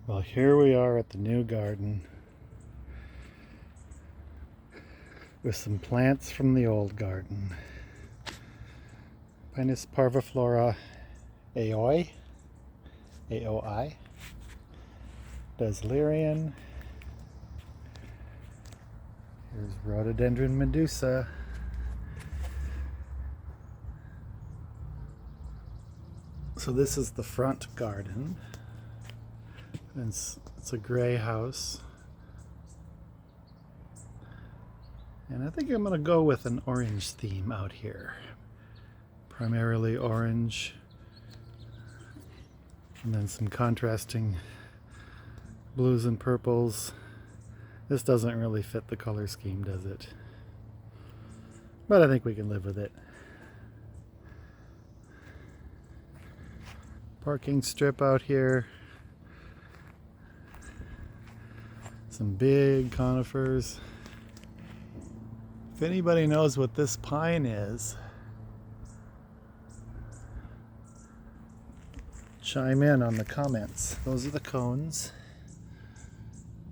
Well, here we are at the new garden with some plants from the old garden. Pinus parviflora aoi, AOI, Deslirian. Here's rhododendron medusa. So this is the front garden. It's a gray house. And I think I'm going to go with an orange theme out here. Primarily orange. And then some contrasting blues and purples. This doesn't really fit the color scheme, does it? But I think we can live with it. Parking strip out here. Some big conifers. If anybody knows what this pine is, chime in on the comments. Those are the cones.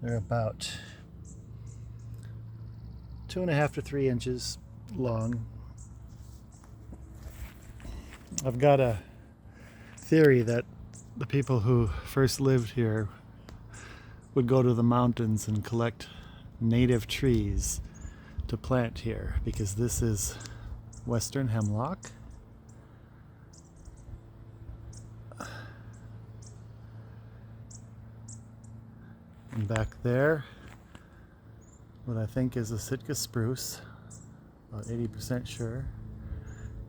They're about 2.5 to 3 inches long. I've got a theory that the people who first lived here would go to the mountains and collect native trees to plant here, because this is western hemlock. And back there, what I think is a Sitka spruce, about 80% sure,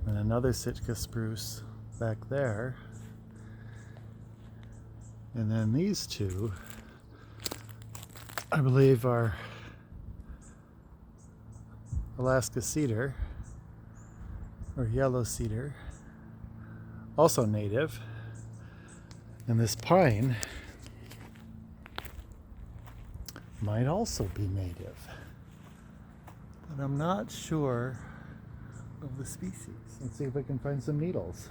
and another Sitka spruce back there. And then these two, I believe, are Alaska cedar or yellow cedar, also native. And this pine might also be native, but I'm not sure of the species. Let's see if I can find some needles.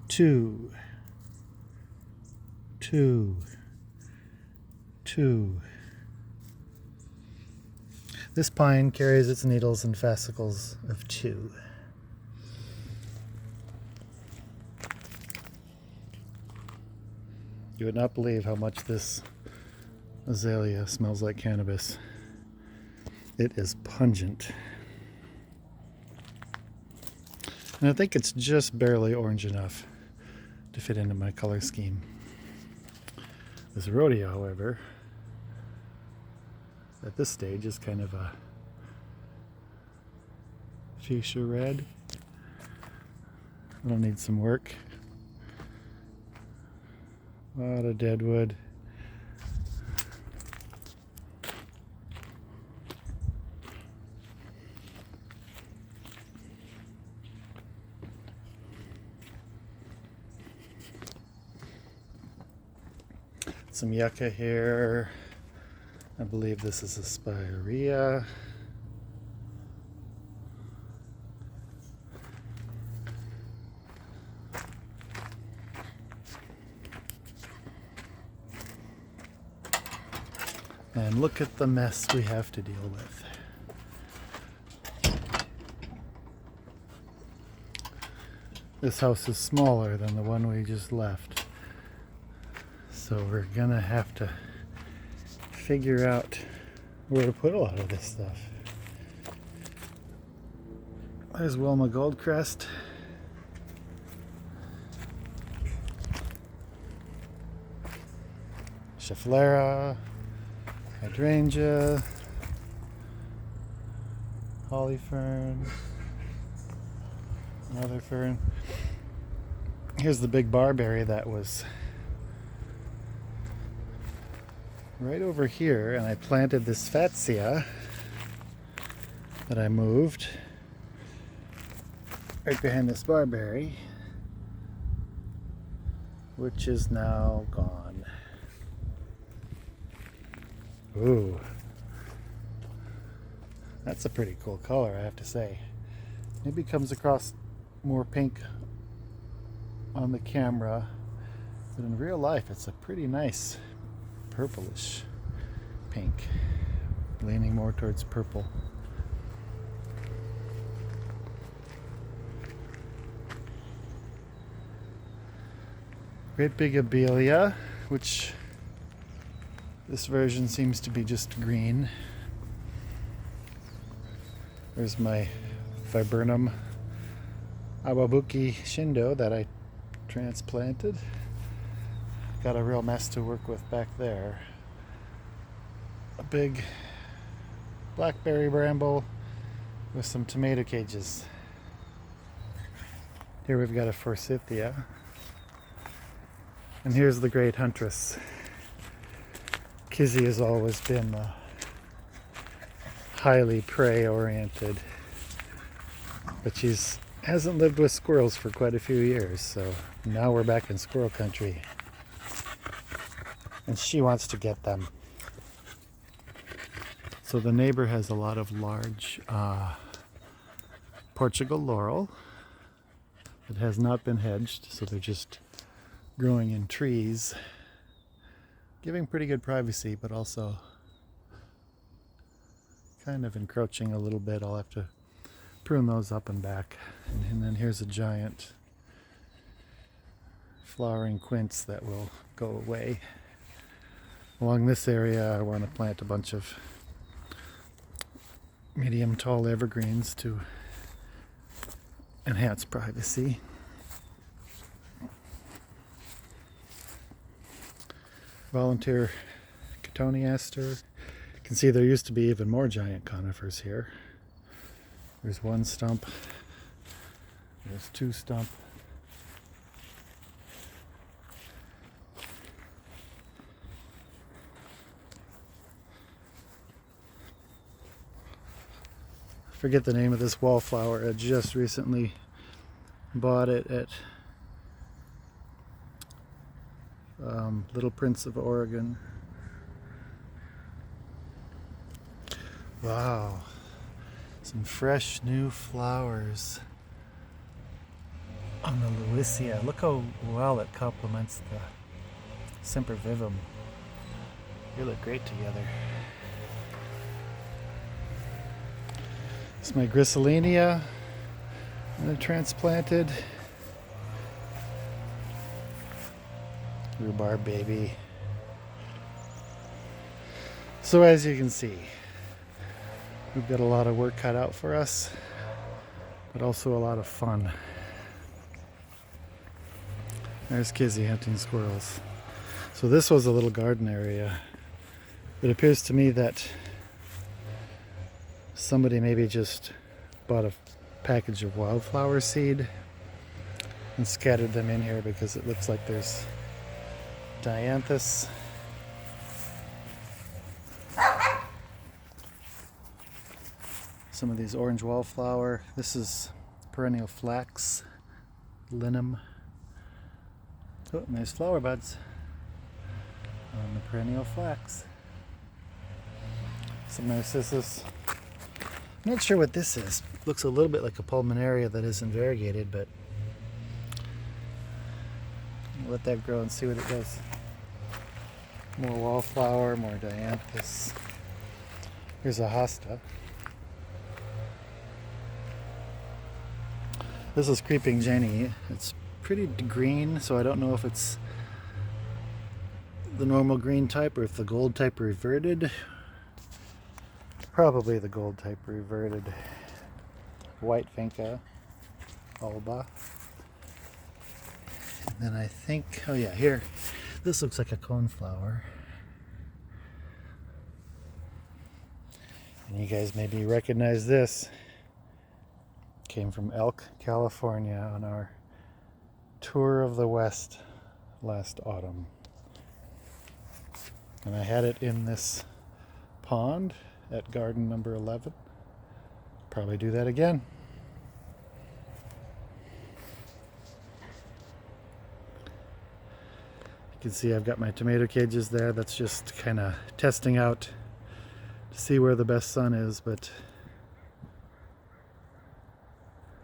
Two. This pine carries its needles in fascicles of 2. You would not believe how much this azalea smells like cannabis. It is pungent. And I think it's just barely orange enough to fit into my color scheme. This rodeo, however, at this stage is kind of a fuchsia red. It'll need some work. A lot of deadwood. Some yucca here. I believe this is a spirea. And look at the mess we have to deal with. This house is smaller than the one we just left. So we're gonna have to figure out where to put a lot of this stuff. There's Wilma Goldcrest. Schefflera, hydrangea, holly fern, another fern. Here's the big barberry that was right over here, and I planted this fatsia that I moved right behind this barberry, which is now gone. Ooh, that's a pretty cool color, I have to say. Maybe it comes across more pink on the camera, but in real life it's a pretty nice purplish pink, leaning more towards purple. Great big abelia, which this version seems to be just green. There's my viburnum awabuki shindo that I transplanted. Got a real mess to work with back there. A big blackberry bramble with some tomato cages. Here we've got a forsythia. And here's the great huntress. Kizzy has always been highly prey oriented, but she's hasn't lived with squirrels for quite a few years, so now we're back in squirrel country and she wants to get them. So the neighbor has a lot of large Portugal laurel that has not been hedged, so they're just growing in trees, giving pretty good privacy, but also kind of encroaching a little bit. I'll have to prune those up and back. And then here's a giant flowering quince that will go away. Along this area I want to plant a bunch of medium tall evergreens to enhance privacy. Volunteer cotoneaster. You can see there used to be even more giant conifers here. There's one stump. There's two stump. I forget the name of this wallflower. I just recently bought it at Little Prince of Oregon. Wow, some fresh new flowers on the Lewisia. Look how well it complements the sempervivum. They look great together. It's my Griselinia that I transplanted. Rhubarb baby. So as you can see, we've got a lot of work cut out for us, but also a lot of fun. There's Kizzy hunting squirrels. So this was a little garden area. It appears to me that somebody maybe just bought a package of wildflower seed and scattered them in here because it looks like there's dianthus, some of these orange wallflower. This is perennial flax, linum. Oh, and there's flower buds on the perennial flax. Some narcissus. I'm not sure what this is. Looks a little bit like a pulmonaria that isn't variegated, but I'll let that grow and see what it does. More wallflower, more dianthus. Here's a hosta. This is Creeping Jenny. It's pretty green, so I don't know if it's the normal green type or if the gold type reverted. Probably the gold type reverted. White vinca alba. And then I think, oh yeah, here, this looks like a coneflower. And you guys maybe recognize this. Came from Elk, California on our tour of the West last autumn. And I had it in this pond at garden number 11. Probably do that again. You can see I've got my tomato cages there. That's just kind of testing out to see where the best sun is, but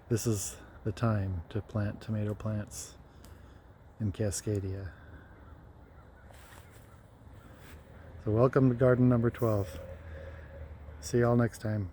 this is the time to plant tomato plants. in Cascadia. So welcome to garden number 12. See y'all next time.